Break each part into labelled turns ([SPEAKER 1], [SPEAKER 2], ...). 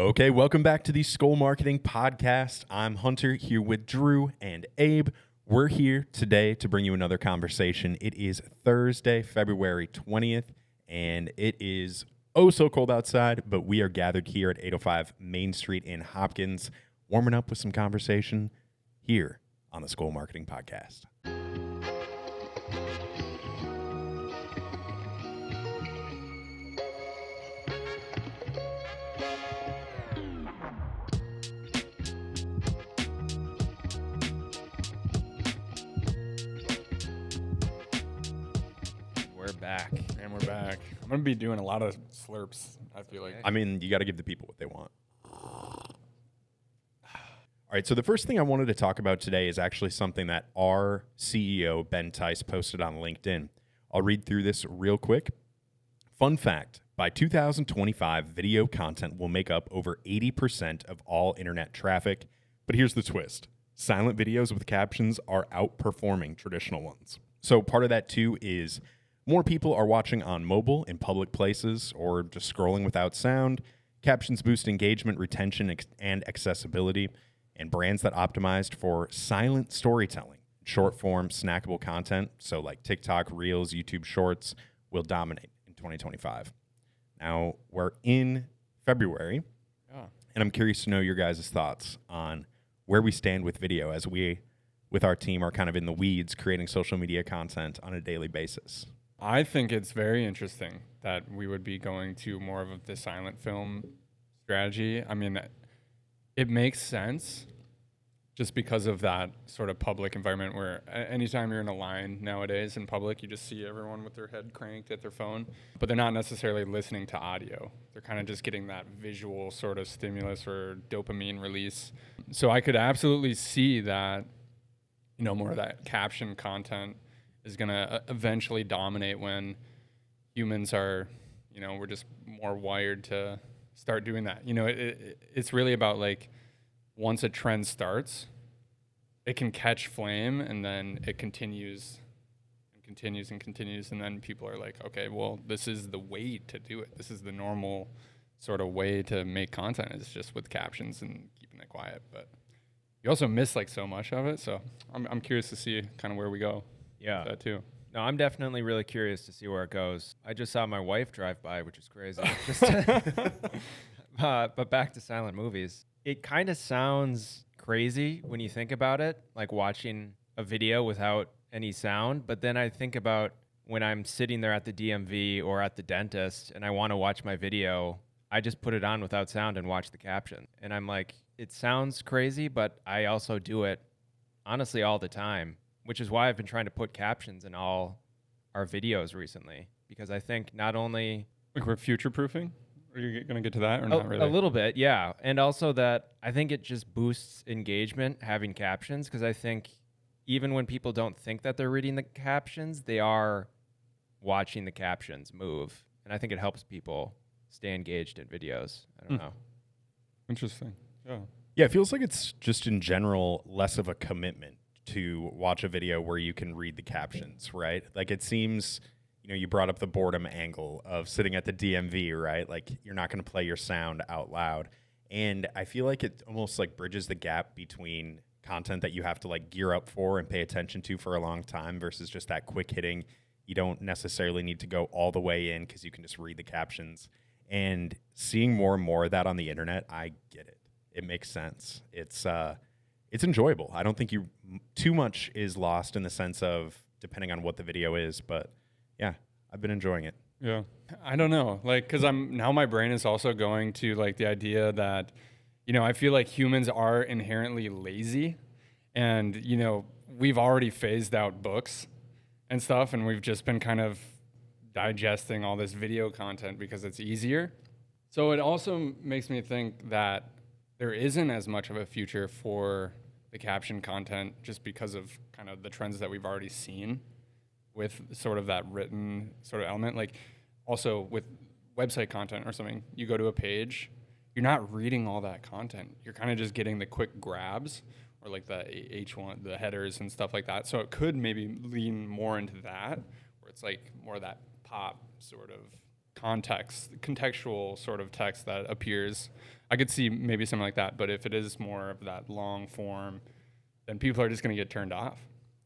[SPEAKER 1] Okay, welcome back to the SKOL Marketing Podcast. I'm Hunter here with Drew and Abe. We're here today to bring you another conversation. It is Thursday, February 20th, and it is so cold outside, but we are gathered here at 805 Main Street in Hopkins, warming up with some conversation here on the SKOL Marketing Podcast.
[SPEAKER 2] We're back. I'm going to be doing a lot of slurps, I feel like.
[SPEAKER 1] I mean, you got to give the people what they want. All right, so the first thing I wanted to talk about today is actually something that our CEO, Ben Tice, posted on LinkedIn. I'll read through this real quick. Fun fact, by 2025, video content will make up over 80% of all internet traffic. But here's the twist. Silent videos with captions are outperforming traditional ones. So part of that, too, is more people are watching on mobile in public places or just scrolling without sound. Captions boost engagement, retention, and accessibility. And brands that optimized for silent storytelling, short form, snackable content, so like TikTok, Reels, YouTube Shorts, will dominate in 2025. Now, we're in February, and I'm curious to know your guys' thoughts on where we stand with video as we, with our team, are kind of in the weeds creating social media content on a daily basis.
[SPEAKER 2] I think it's very interesting that we would be going to more of the silent film strategy. I mean, it makes sense just because of that sort of public environment where anytime you're in a line nowadays in public, you just see everyone with their head cranked at their phone, but they're not necessarily listening to audio. They're kind of just getting that visual sort of stimulus or dopamine release. So I could absolutely see that, more of that caption content is going to eventually dominate when humans are, we're just more wired to start doing that. It's really about like once a trend starts, it can catch flame and then it continues and continues and continues. And then people are like, okay, well, this is the way to do it. This is the normal sort of way to make content. It's just with captions and keeping it quiet. But you also miss like so much of it. So I'm curious to see kind of where we go.
[SPEAKER 3] Yeah,
[SPEAKER 2] that too.
[SPEAKER 3] No, I'm definitely really curious to see where it goes. I just saw my wife drive by, which is crazy. But back to silent movies. It kind of sounds crazy when you think about it, like watching a video without any sound. But then I think about when I'm sitting there at the DMV or at the dentist and I want to watch my video, I just put it on without sound and watch the caption. And I'm like, it sounds crazy, but I also do it honestly all the time, which is why I've been trying to put captions in all our videos recently, because I think not only...
[SPEAKER 2] Like we're future-proofing? Are you going to get to that or not really?
[SPEAKER 3] A little bit, yeah. And also that I think it just boosts engagement having captions, because I think even when people don't think that they're reading the captions, they are watching the captions move. And I think it helps people stay engaged in videos. I don't know.
[SPEAKER 2] Interesting. Yeah.
[SPEAKER 1] Yeah, it feels like it's just in general less of a commitment to watch a video where you can read the captions, right? Like it seems, you brought up the boredom angle of sitting at the DMV, right? Like you're not going to play your sound out loud. And I feel like it almost like bridges the gap between content that you have to like gear up for and pay attention to for a long time versus just that quick hitting. You don't necessarily need to go all the way in because you can just read the captions. And seeing more and more of that on the internet, I get it. It makes sense. It's enjoyable. I don't think too much is lost in the sense of depending on what the video is, but yeah, I've been enjoying it.
[SPEAKER 2] Yeah. I don't know. Like, cause now my brain is also going to like the idea that, I feel like humans are inherently lazy and, we've already phased out books and stuff. And we've just been kind of digesting all this video content because it's easier. So it also makes me think that there isn't as much of a future for the caption content just because of kind of the trends that we've already seen with sort of that written sort of element. Like also with website content or something, you go to a page, you're not reading all that content. You're kind of just getting the quick grabs or like the H1, the headers and stuff like that. So it could maybe lean more into that where it's like more of that pop sort of contextual sort of text that appears. I could see maybe something like that, but if it is more of that long form, then people are just going to get turned off.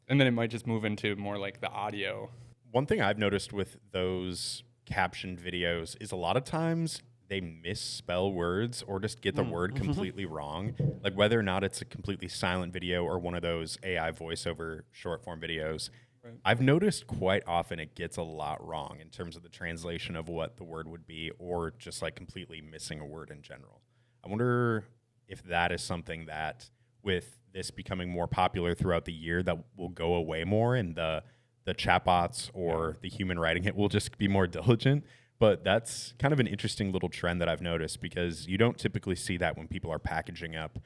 [SPEAKER 2] And then it might just move into more like the audio.
[SPEAKER 1] One thing I've noticed with those captioned videos is a lot of times they misspell words or just get the word completely wrong. Like whether or not it's a completely silent video or one of those AI voiceover short form videos, right. I've noticed quite often it gets a lot wrong in terms of the translation of what the word would be, or just like completely missing a word in general. I wonder if that is something that with this becoming more popular throughout the year that will go away more, and the chatbots or the human writing it will just be more diligent. But that's kind of an interesting little trend that I've noticed, because you don't typically see that when people are packaging up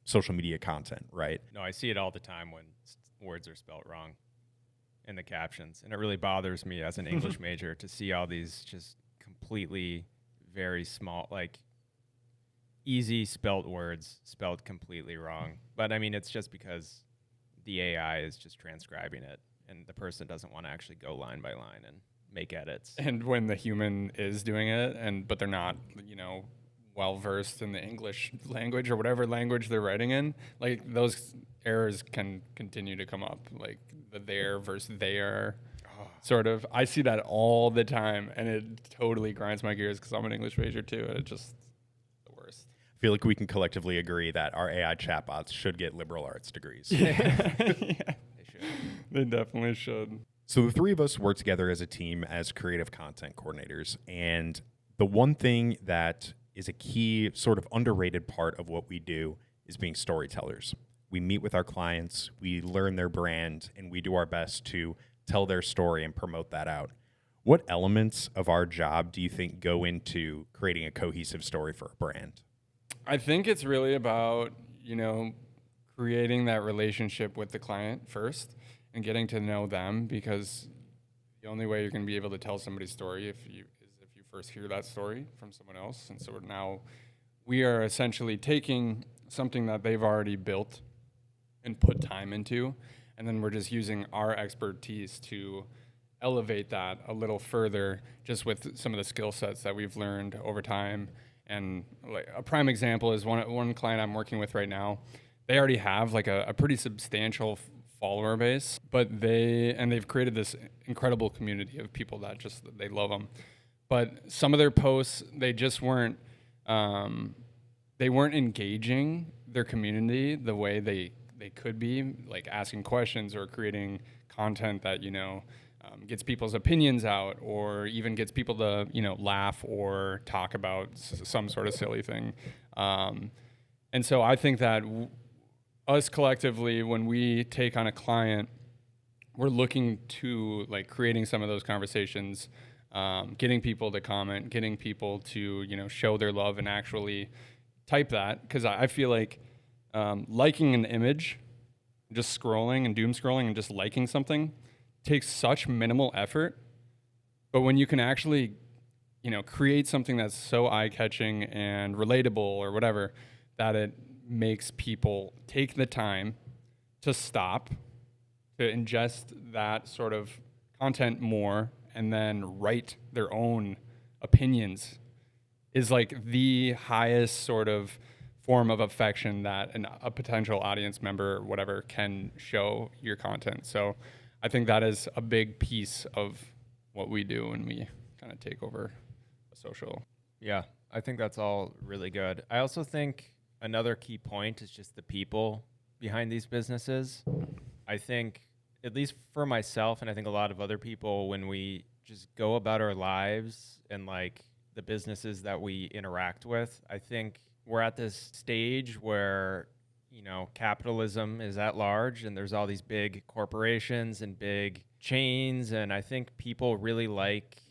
[SPEAKER 1] social media content, right?
[SPEAKER 3] No, I see it all the time when words are spelled wrong in the captions. And it really bothers me as an English major to see all these just completely very small, like easy spelt words spelled completely wrong. But I mean, it's just because the AI is just transcribing it, and the person doesn't want to actually go line by line and make edits.
[SPEAKER 2] And when the human is doing it, but they're not, well versed in the English language or whatever language they're writing in, like those errors can continue to come up, like the there versus there sort of. I see that all the time, and it totally grinds my gears because I'm an English major too, and it just the worst.
[SPEAKER 1] I feel like we can collectively agree that our AI chatbots should get liberal arts degrees.
[SPEAKER 2] Yeah. They should. They definitely should.
[SPEAKER 1] So the three of us work together as a team as creative content coordinators. And the one thing that is a key sort of underrated part of what we do is being storytellers. We meet with our clients, we learn their brand, and we do our best to tell their story and promote that out. What elements of our job do you think go into creating a cohesive story for a brand?
[SPEAKER 2] I think it's really about, creating that relationship with the client first and getting to know them, because the only way you're going to be able to tell somebody's story is if you first hear that story from someone else. And so now we are essentially taking something that they've already built and put time into, and then we're just using our expertise to elevate that a little further, just with some of the skill sets that we've learned over time. And like a prime example is one client I'm working with right now. They already have like a pretty substantial follower base, but they've created this incredible community of people that just, they love them. But some of their posts, they just weren't engaging their community the way they could be, like asking questions or creating content that, gets people's opinions out, or even gets people to, laugh or talk about some sort of silly thing. And so I think that us collectively, when we take on a client, we're looking to like creating some of those conversations, getting people to comment, getting people to, show their love and actually type that. Because I feel like liking an image, just scrolling and doom scrolling and just liking something takes such minimal effort. But when you can actually, create something that's so eye-catching and relatable or whatever, that it makes people take the time to stop, to ingest that sort of content more, and then write their own opinions, is like the highest sort of form of affection that a potential audience member or whatever can show your content. So I think that is a big piece of what we do when we kind of take over social.
[SPEAKER 3] Yeah, I think that's all really good. I also think another key point is just the people behind these businesses. I think, at least for myself, and I think a lot of other people, when we just go about our lives and like the businesses that we interact with, I think we're at this stage where, capitalism is at large and there's all these big corporations and big chains. And I think people really like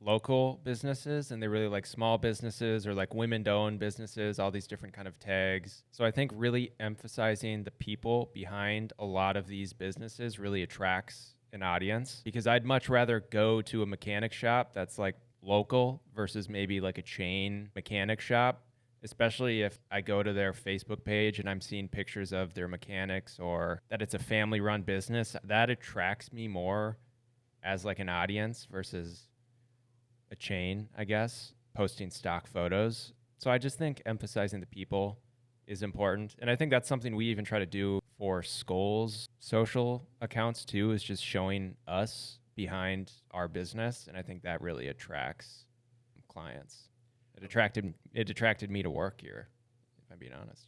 [SPEAKER 3] local businesses, and they really like small businesses or like women-owned businesses, all these different kind of tags. So I think really emphasizing the people behind a lot of these businesses really attracts an audience, because I'd much rather go to a mechanic shop that's like local versus maybe like a chain mechanic shop, especially if I go to their Facebook page and I'm seeing pictures of their mechanics or that it's a family-run business. That attracts me more as like an audience versus a chain, I guess, posting stock photos. So I just think emphasizing the people is important. And I think that's something we even try to do for Skol's social accounts too, is just showing us behind our business. And I think that really attracts clients. It attracted me to work here, if I'm being honest.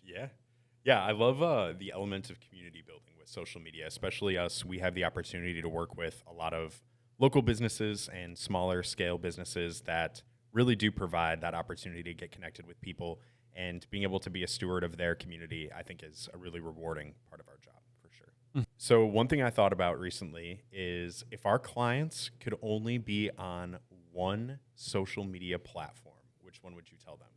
[SPEAKER 1] Yeah, I love the element of community building with social media, especially us. We have the opportunity to work with a lot of local businesses and smaller scale businesses that really do provide that opportunity to get connected with people, and being able to be a steward of their community, I think, is a really rewarding part of our job for sure. So one thing I thought about recently is if our clients could only be on one social media platform, which one would you tell them?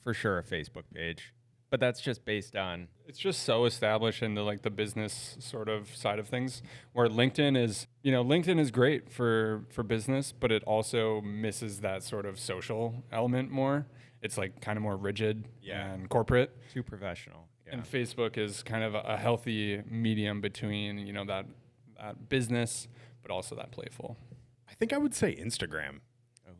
[SPEAKER 3] For sure, a Facebook page. But that's just based on...
[SPEAKER 2] It's just so established into like the business sort of side of things, where LinkedIn is great for business, but it also misses that sort of social element more. It's like kind of more rigid and corporate.
[SPEAKER 3] Too professional. Yeah.
[SPEAKER 2] And Facebook is kind of a healthy medium between, that business, but also that playful.
[SPEAKER 1] I think I would say Instagram.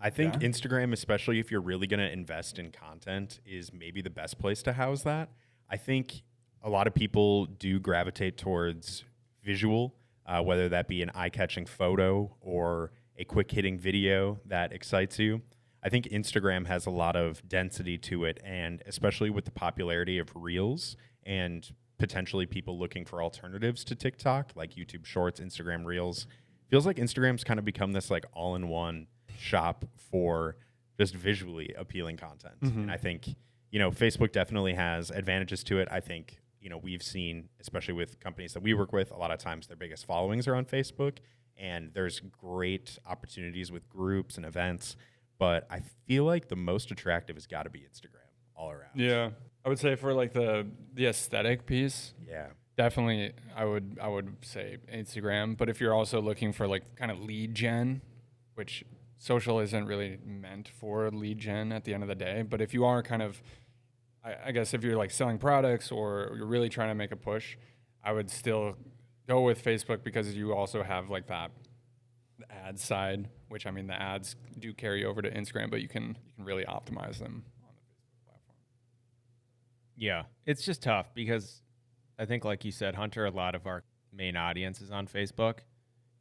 [SPEAKER 1] I think Instagram, especially if you're really going to invest in content, is maybe the best place to house that. I think a lot of people do gravitate towards visual, whether that be an eye-catching photo or a quick-hitting video that excites you. I think Instagram has a lot of density to it, and especially with the popularity of Reels and potentially people looking for alternatives to TikTok, like YouTube Shorts, Instagram Reels, feels like Instagram's kind of become this like all-in-one shop for just visually appealing content. And I think, Facebook definitely has advantages to it. I think, we've seen, especially with companies that we work with, a lot of times their biggest followings are on Facebook, and there's great opportunities with groups and events. But I feel like the most attractive has got to be Instagram all around.
[SPEAKER 2] Yeah. I would say for like the aesthetic piece.
[SPEAKER 1] Yeah.
[SPEAKER 2] Definitely I would say Instagram. But if you're also looking for like kind of lead gen, which social isn't really meant for lead gen at the end of the day. But if you are kind of, I guess if you're like selling products or you're really trying to make a push, I would still go with Facebook, because you also have like that ad side, which the ads do carry over to Instagram, but you can really optimize them on the Facebook platform.
[SPEAKER 3] Yeah, it's just tough because I think, like you said, Hunter, a lot of our main audience is on Facebook,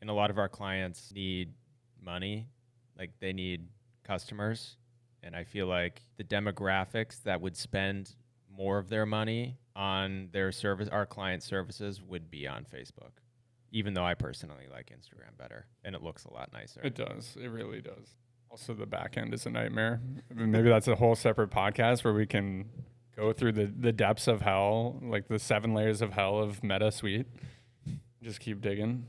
[SPEAKER 3] and a lot of our clients need money. Like, they need customers, and I feel like the demographics that would spend more of their money on their service, our client services, would be on Facebook, even though I personally like Instagram better, and it looks a lot nicer.
[SPEAKER 2] It does. It really does. Also, the back end is a nightmare. Maybe that's a whole separate podcast where we can go through the depths of hell, like the 7 layers of hell of Meta Suite. Just keep digging.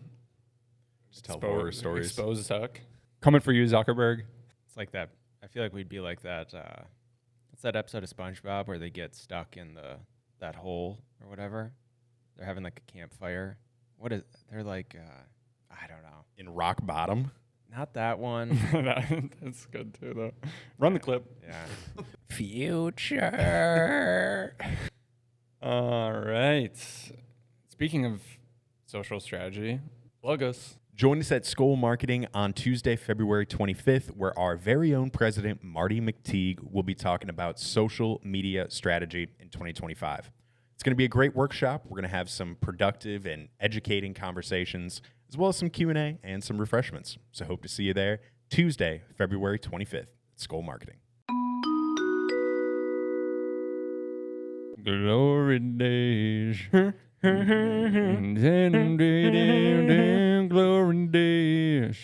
[SPEAKER 1] Just tell horror stories.
[SPEAKER 2] Expose Zuck. Coming for you, Zuckerberg.
[SPEAKER 3] It's like that. I feel like we'd be like that. What's that episode of SpongeBob where they get stuck in that hole or whatever? They're having like a campfire. They're like, I don't know.
[SPEAKER 1] In rock bottom?
[SPEAKER 3] Not that one.
[SPEAKER 2] That's good too, though. Run the clip.
[SPEAKER 3] Yeah.
[SPEAKER 2] Future. All right. Speaking of social strategy, plug us.
[SPEAKER 1] Join us at SKOL Marketing on Tuesday, February 25th, where our very own president, Marty McTeague, will be talking about social media strategy in 2025. It's going to be a great workshop. We're going to have some productive and educating conversations, as well as some Q&A and some refreshments. So hope to see you there Tuesday, February 25th at SKOL Marketing.
[SPEAKER 2] Glory days. Glory days.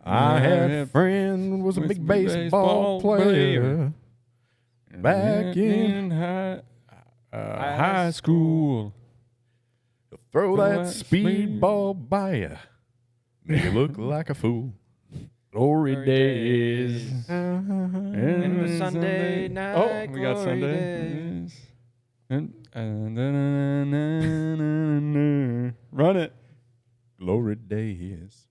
[SPEAKER 1] I had a friend who was a big baseball player back in
[SPEAKER 2] high school.
[SPEAKER 1] Throw that speedball by you, make you look like a fool.
[SPEAKER 2] Glory days.
[SPEAKER 3] And the Sunday night.
[SPEAKER 2] Oh, we got Sunday. Run it.
[SPEAKER 1] Glory days.